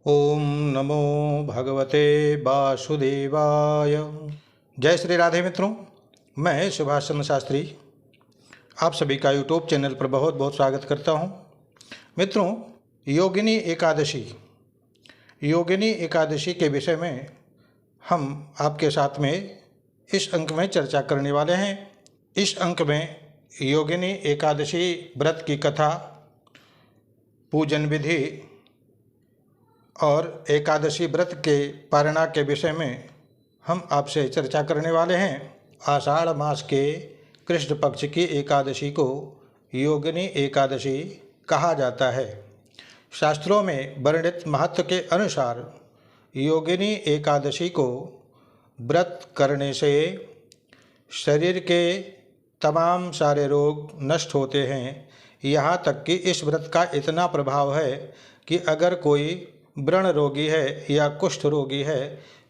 ओम नमो भगवते वासुदेवाय। जय श्री राधे मित्रों, मैं सुभाष चंद्र शास्त्री आप सभी का यूट्यूब चैनल पर बहुत बहुत स्वागत करता हूं। मित्रों, योगिनी एकादशी के विषय में हम आपके साथ में इस अंक में चर्चा करने वाले हैं। इस अंक में योगिनी एकादशी व्रत की कथा, पूजन विधि और एकादशी व्रत के पारणा के विषय में हम आपसे चर्चा करने वाले हैं। आषाढ़ मास के कृष्ण पक्ष की एकादशी को योगिनी एकादशी कहा जाता है। शास्त्रों में वर्णित महत्व के अनुसार योगिनी एकादशी को व्रत करने से शरीर के तमाम सारे रोग नष्ट होते हैं। यहाँ तक कि इस व्रत का इतना प्रभाव है कि अगर कोई व्रण रोगी है या कुष्ठ रोगी है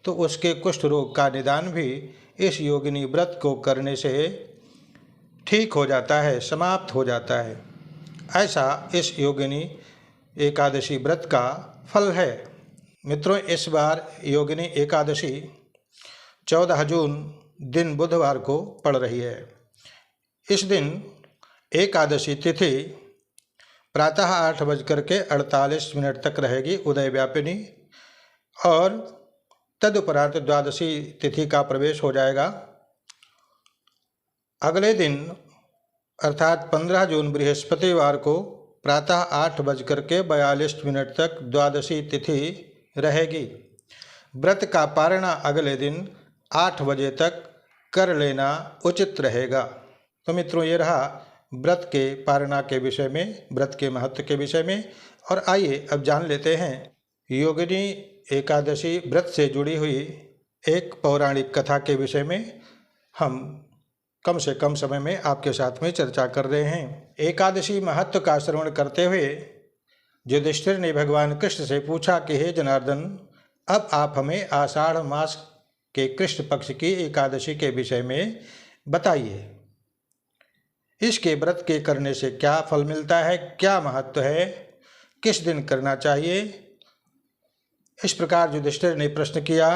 तो उसके कुष्ठ रोग का निदान भी इस योगिनी व्रत को करने से ठीक हो जाता है, समाप्त हो जाता है। ऐसा इस योगिनी एकादशी व्रत का फल है। मित्रों, इस बार योगिनी एकादशी 14 जून दिन बुधवार को पड़ रही है। इस दिन एकादशी तिथि प्रातः 8:48 तक रहेगी, उदय व्यापिनी, और तदुपरांत द्वादशी तिथि का प्रवेश हो जाएगा। अगले दिन अर्थात 15 जून बृहस्पतिवार को प्रातः 8:42 तक द्वादशी तिथि रहेगी। व्रत का पारणा अगले दिन 8 बजे तक कर लेना उचित रहेगा। तो मित्रों, ये रहा व्रत के पारणा के विषय में, व्रत के महत्व के विषय में। और आइए अब जान लेते हैं योगिनी एकादशी व्रत से जुड़ी हुई एक पौराणिक कथा के विषय में। हम कम से कम समय में आपके साथ में चर्चा कर रहे हैं। एकादशी महत्व का श्रवण करते हुए युधिष्ठिर ने भगवान कृष्ण से पूछा कि हे जनार्दन, अब आप हमें आषाढ़ मास के कृष्ण पक्ष की एकादशी के विषय में बताइए। इसके व्रत के करने से क्या फल मिलता है, क्या महत्व है, किस दिन करना चाहिए। इस प्रकार युधिष्ठिर ने प्रश्न किया।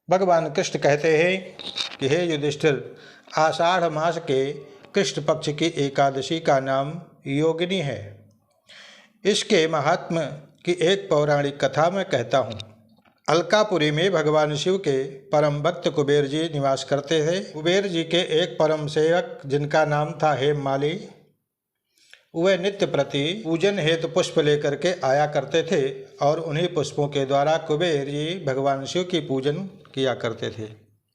भगवान कृष्ण कहते हैं कि हे युधिष्ठिर, आषाढ़ मास के कृष्ण पक्ष की एकादशी का नाम योगिनी है। इसके महात्म्य की एक पौराणिक कथा मैं कहता हूँ। अलकापुरी में भगवान शिव के परम भक्त कुबेर जी निवास करते थे। कुबेर जी के एक परम सेवक जिनका नाम था हेममाली, वे नित्य प्रति पूजन हेतु पुष्प लेकर के आया करते थे और उन्हीं पुष्पों के द्वारा कुबेर जी भगवान शिव की पूजन किया करते थे।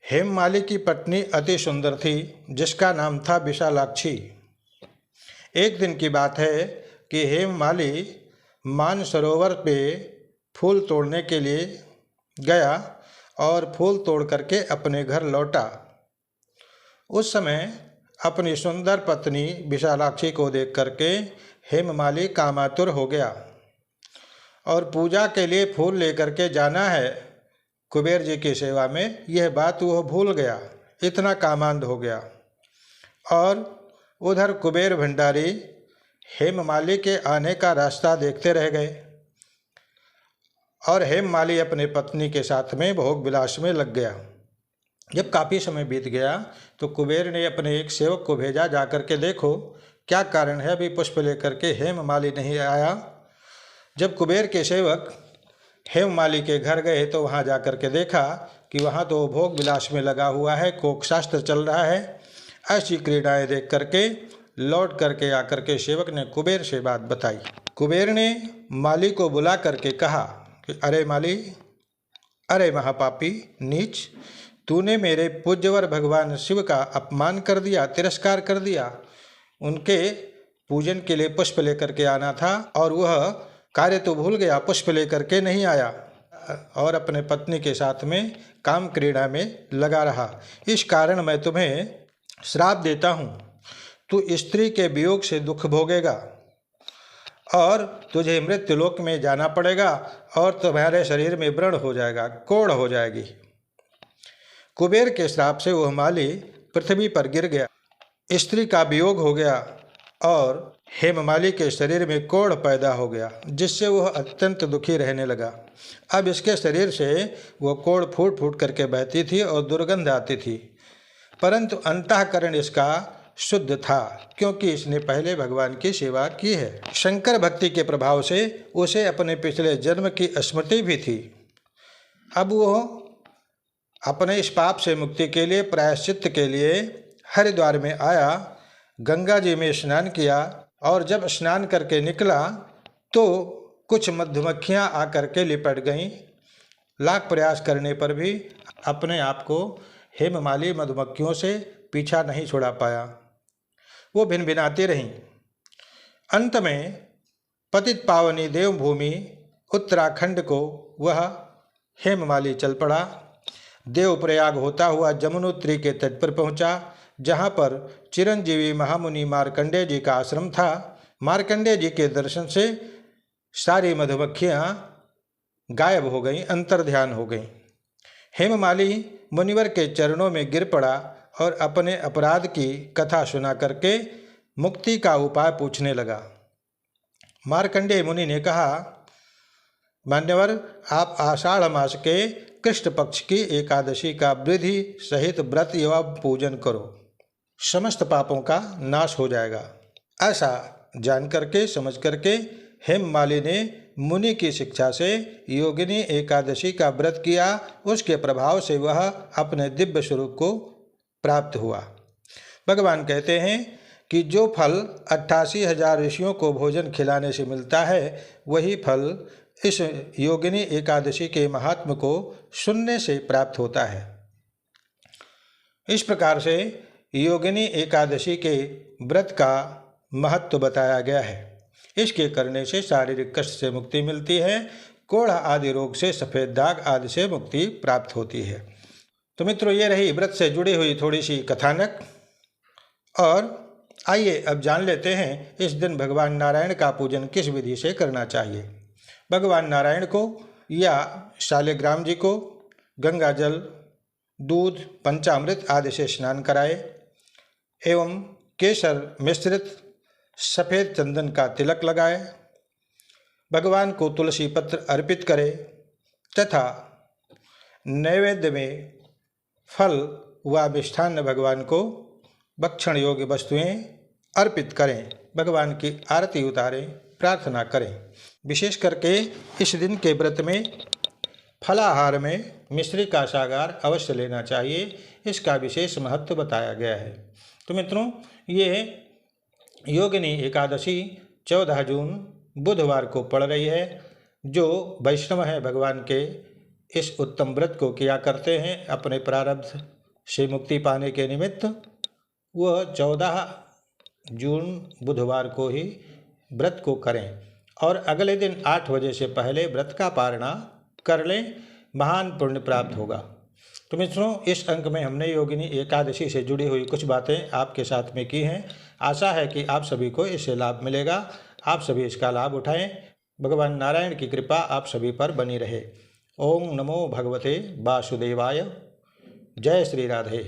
हेममाली की पत्नी अति सुंदर थी, जिसका नाम था विशालाक्षी। एक दिन की बात है कि हेममाली मानसरोवर पे फूल तोड़ने के लिए गया और फूल तोड़ करके अपने घर लौटा। उस समय अपनी सुंदर पत्नी विशालाक्षी को देख करके हेममाली कामातुर हो गया और पूजा के लिए फूल लेकर के जाना है कुबेर जी की सेवा में, यह बात वह भूल गया, इतना कामांध हो गया। और उधर कुबेर भंडारी हेममाली के आने का रास्ता देखते रह गए और हेममाली अपने पत्नी के साथ में भोग विलास में लग गया। जब काफ़ी समय बीत गया तो कुबेर ने अपने एक सेवक को भेजा, जाकर के देखो क्या कारण है, अभी पुष्प लेकर के हेममाली नहीं आया। जब कुबेर के सेवक हेममाली के घर गए तो वहाँ जाकर के देखा कि वहाँ तो भोग विलास में लगा हुआ है, कोक शास्त्र चल रहा है। ऐसी क्रीड़ाएँ देख करके लौट करके आकर के सेवक ने कुबेर से बात बताई। कुबेर ने माली को बुला करके कहा कि अरे माली, अरे महापापी नीच, तूने मेरे पूज्यवर भगवान शिव का अपमान कर दिया, तिरस्कार कर दिया। उनके पूजन के लिए पुष्प लेकर के आना था और वह कार्य तो भूल गया, पुष्प लेकर के नहीं आया और अपने पत्नी के साथ में काम क्रीड़ा में लगा रहा। इस कारण मैं तुम्हें श्राप देता हूँ, तू स्त्री के वियोग से दुख भोगेगा और तुझे मृत्युलोक में जाना पड़ेगा और तुम्हारे शरीर में व्रण हो जाएगा, कोढ़ हो जाएगी। कुबेर के श्राप से वह माली पृथ्वी पर गिर गया, स्त्री का वियोग हो गया और हेममाली के शरीर में कोढ़ पैदा हो गया, जिससे वह अत्यंत दुखी रहने लगा। अब इसके शरीर से वो कोढ़ फूट फूट करके बहती थी और दुर्गंध आती थी, परंतु अंतःकरण इसका शुद्ध था, क्योंकि इसने पहले भगवान की सेवा की है। शंकर भक्ति के प्रभाव से उसे अपने पिछले जन्म की स्मृति भी थी। अब वो अपने इस पाप से मुक्ति के लिए प्रायश्चित के लिए हरिद्वार में आया, गंगा जी में स्नान किया और जब स्नान करके निकला तो कुछ मधुमक्खियाँ आकर के लिपट गईं। लाख प्रयास करने पर भी अपने आप को हेममाली मधुमक्खियों से पीछा नहीं छुड़ा पाया। वो भिनभिनाती रहीं। अंत में पतित पावनी देवभूमि उत्तराखंड को वह हेममाली चल पड़ा। देवप्रयाग होता हुआ जमुनोत्री के तट पर पहुंचा, जहां पर चिरंजीवी महामुनि मार्कंडेय जी का आश्रम था। मार्कंडेय जी के दर्शन से सारी मधुमक्खियां गायब हो गईं, अंतर्ध्यान हो गईं। हेममाली मुनिवर के चरणों में गिर पड़ा और अपने अपराध की कथा सुना करके मुक्ति का उपाय पूछने लगा। मार्कंडेय मुनि ने कहा, मान्यवर, आप आषाढ़ मास के कृष्ण पक्ष की एकादशी का विधि सहित व्रत एवं पूजन करो, समस्त पापों का नाश हो जाएगा। ऐसा जान करके समझ करके हेममाली ने मुनि की शिक्षा से योगिनी एकादशी का व्रत किया। उसके प्रभाव से वह अपने दिव्य स्वरूप को प्राप्त हुआ। भगवान कहते हैं कि जो फल 88,000 ऋषियों को भोजन खिलाने से मिलता है, वही फल इस योगिनी एकादशी के महात्म को सुनने से प्राप्त होता है। इस प्रकार से योगिनी एकादशी के व्रत का महत्व बताया गया है। इसके करने से शारीरिक कष्ट से मुक्ति मिलती है, कोढ़ आदि रोग से, सफ़ेद दाग आदि से मुक्ति प्राप्त होती है। तो मित्रों, ये रही व्रत से जुड़ी हुई थोड़ी सी कथानक। और आइए अब जान लेते हैं इस दिन भगवान नारायण का पूजन किस विधि से करना चाहिए। भगवान नारायण को या शालिग्राम जी को गंगा जल, दूध, पंचामृत आदि से स्नान कराए एवं केसर मिश्रित सफ़ेद चंदन का तिलक लगाए, भगवान को तुलसी पत्र अर्पित करे तथा नैवेद्य में फल व मिष्ठान्न भगवान को भक्षण योग्य वस्तुएं अर्पित करें, भगवान की आरती उतारें, प्रार्थना करें। विशेष करके इस दिन के व्रत में फलाहार में मिश्री का सागार अवश्य लेना चाहिए, इसका विशेष महत्व बताया गया है। तो मित्रों, ये योगिनी एकादशी 14 जून बुधवार को पड़ रही है। जो वैष्णव हैं भगवान के इस उत्तम व्रत को किया करते हैं अपने प्रारब्ध से मुक्ति पाने के निमित्त, वह 14 जून बुधवार को ही व्रत को करें और अगले दिन 8 बजे से पहले व्रत का पारणा कर लें, महान पुण्य प्राप्त होगा। तो मित्रों, इस अंक में हमने योगिनी एकादशी से जुड़ी हुई कुछ बातें आपके साथ में की हैं। आशा है कि आप सभी को इससे लाभ मिलेगा, आप सभी इसका लाभ उठाएं। भगवान नारायण की कृपा आप सभी पर बनी रहे। ओम नमो भगवते वासुदेवाय। जय श्री राधे।